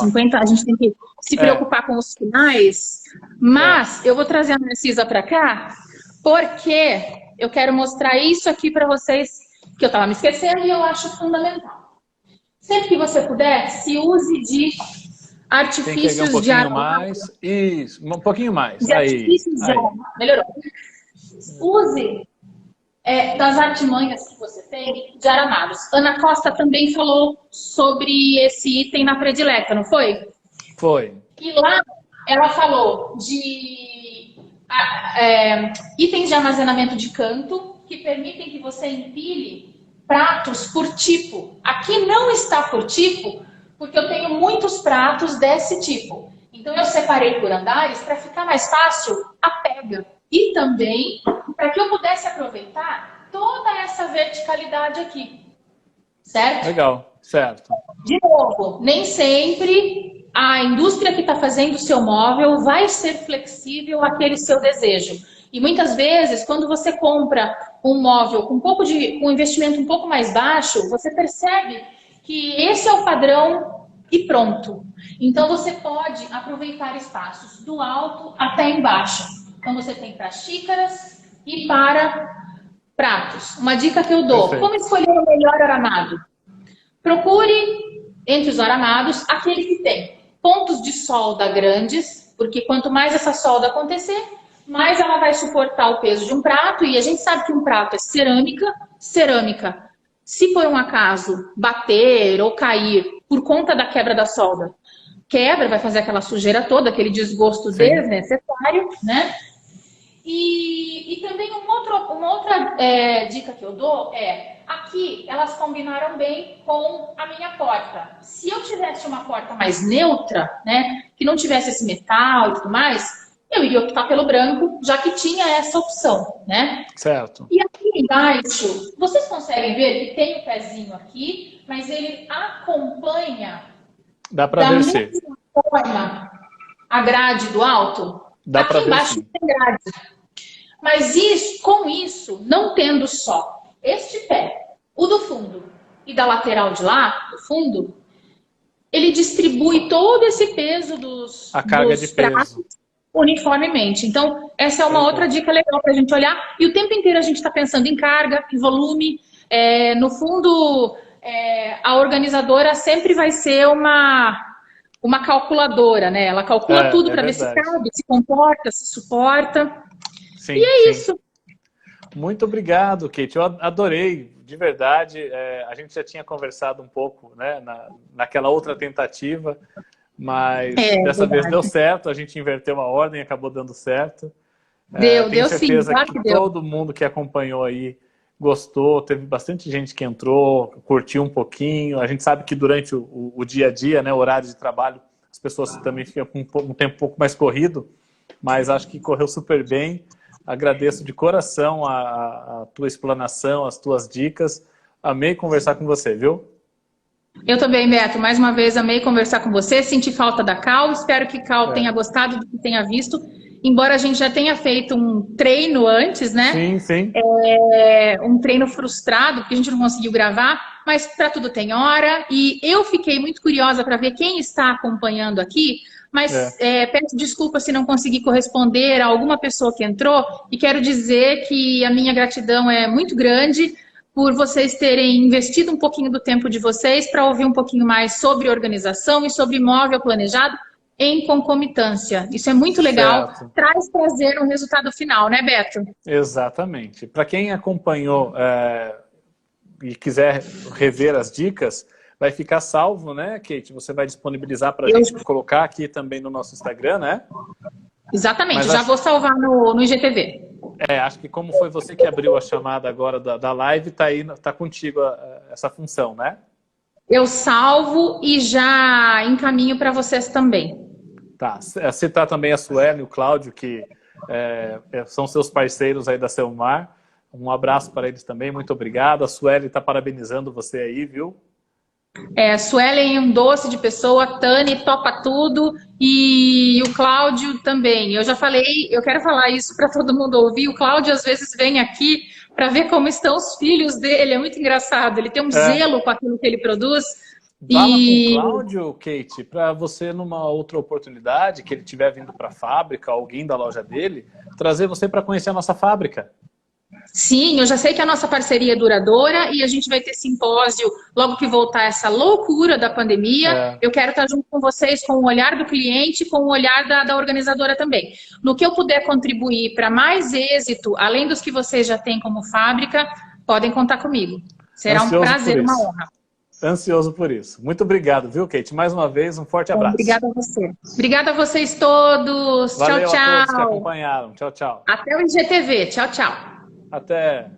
Speaker 2: 50, a gente tem que se preocupar com os finais. Mas eu vou trazer a Narcisa para cá, porque eu quero mostrar isso aqui para vocês, que eu estava me esquecendo e eu acho fundamental. Sempre que você puder, se use de artifícios
Speaker 1: de aroma. Isso, um pouquinho mais.
Speaker 2: De artifícios de aroma. Melhorou. Use das artimanhas que você tem de aramados. Ana Costa também falou sobre esse item na predileta, não foi?
Speaker 1: Foi.
Speaker 2: E lá ela falou de itens de armazenamento de canto que permitem que você empilhe pratos por tipo. Aqui não está por tipo, porque eu tenho muitos pratos desse tipo. Então eu separei por andares para ficar mais fácil a pega. E também para que eu pudesse aproveitar toda essa verticalidade aqui. Certo?
Speaker 1: Legal, certo.
Speaker 2: De novo, nem sempre a indústria que está fazendo o seu móvel vai ser flexível àquele seu desejo. E muitas vezes, quando você compra um móvel com um investimento um pouco mais baixo, você percebe que esse é o padrão e pronto. Então você pode aproveitar espaços do alto até embaixo. Então você tem para xícaras e para pratos. Uma dica que eu dou: como escolher o melhor aramado? Procure entre os aramados aquele que tem pontos de solda grandes, porque quanto mais essa solda acontecer, mais ela vai suportar o peso de um prato. E a gente sabe que um prato é cerâmica. Cerâmica, se por um acaso bater ou cair por conta da quebra da solda, quebra, vai fazer aquela sujeira toda, aquele desgosto desnecessário, né? E também uma outra dica que eu dou aqui elas combinaram bem com a minha porta. Se eu tivesse uma porta mais neutra, né, que não tivesse esse metal e tudo mais, eu iria optar pelo branco, já que tinha essa opção, né?
Speaker 1: Certo.
Speaker 2: E aqui embaixo, vocês conseguem ver que tem o pezinho aqui, mas ele acompanha
Speaker 1: da mesma
Speaker 2: forma a grade do alto.
Speaker 1: Dá
Speaker 2: aqui embaixo
Speaker 1: ver,
Speaker 2: tem grade. Mas com isso, não tendo só este pé, o do fundo e da lateral de lá, do fundo, ele distribui todo esse peso dos pratos uniformemente. Então, essa é uma outra dica legal para a gente olhar. E o tempo inteiro a gente está pensando em carga, em volume. No fundo, a organizadora sempre vai ser uma calculadora, né? Ela calcula tudo para ver se cabe, se comporta, se suporta.
Speaker 1: Sim,
Speaker 2: e é isso.
Speaker 1: Muito obrigado, Kate. Eu adorei, de verdade. A gente já tinha conversado um pouco, né, naquela outra tentativa, mas dessa vez deu certo. A gente inverteu a ordem, acabou dando certo.
Speaker 2: Deu sim.
Speaker 1: Tenho certeza que todo mundo que acompanhou aí gostou. Teve bastante gente que entrou, curtiu um pouquinho. A gente sabe que durante o dia a dia, né, o horário de trabalho, as pessoas também ficam com um tempo um pouco mais corrido, mas acho que correu super bem. Agradeço de coração a tua explanação, as tuas dicas. Amei conversar com você, viu?
Speaker 2: Eu também, Beto. Mais uma vez, amei conversar com você. Senti falta da Cal. Espero que Cal tenha gostado do que tenha visto. Embora a gente já tenha feito um treino antes, né?
Speaker 1: Sim, sim.
Speaker 2: Um treino frustrado, porque a gente não conseguiu gravar. Mas para tudo tem hora. E eu fiquei muito curiosa para ver quem está acompanhando aqui. Mas peço desculpa se não consegui corresponder a alguma pessoa que entrou, e quero dizer que a minha gratidão é muito grande por vocês terem investido um pouquinho do tempo de vocês para ouvir um pouquinho mais sobre organização e sobre móvel planejado em concomitância. Isso é muito legal, traz prazer no resultado final, né, Beto?
Speaker 1: Exatamente. Para quem acompanhou e quiser rever as dicas, vai ficar salvo, né, Kate? Você vai disponibilizar para a gente colocar aqui também no nosso Instagram, né?
Speaker 2: Exatamente, já vou salvar no IGTV.
Speaker 1: Acho que como foi você que abriu a chamada agora da live, tá contigo essa função, né?
Speaker 2: Eu salvo e já encaminho para vocês também.
Speaker 1: Tá, citar também a Sueli e o Cláudio, que são seus parceiros aí da Selmar. Um abraço para eles também, muito obrigado. A Sueli está parabenizando você aí, viu?
Speaker 2: Suelen é um doce de pessoa, Tani topa tudo e o Cláudio também. Eu já falei, eu quero falar isso para todo mundo ouvir. O Cláudio às vezes vem aqui para ver como estão os filhos dele, é muito engraçado. Ele tem um zelo com aquilo que ele produz.
Speaker 1: Fala com o Cláudio, Kate, para você numa outra oportunidade, que ele estiver vindo para a fábrica, alguém da loja dele, trazer você para conhecer a nossa fábrica.
Speaker 2: Sim, eu já sei que a nossa parceria é duradoura e a gente vai ter simpósio logo que voltar essa loucura da pandemia.
Speaker 1: É,
Speaker 2: Eu quero estar junto com vocês com o olhar do cliente, com o olhar da organizadora também. No que eu puder contribuir para mais êxito, além dos que vocês já têm como fábrica, podem contar comigo. Será um
Speaker 1: ansioso por
Speaker 2: prazer, uma
Speaker 1: isso.
Speaker 2: honra.
Speaker 1: Ansioso por isso. Muito obrigado, viu, Kate? Mais uma vez, um forte
Speaker 2: Bom,
Speaker 1: abraço.
Speaker 2: obrigada a você. Obrigada a vocês todos.
Speaker 1: Valeu
Speaker 2: Tchau,
Speaker 1: a todos que
Speaker 2: tchau.
Speaker 1: acompanharam. Tchau, tchau.
Speaker 2: Até o IGTV. Tchau, tchau.
Speaker 1: Até.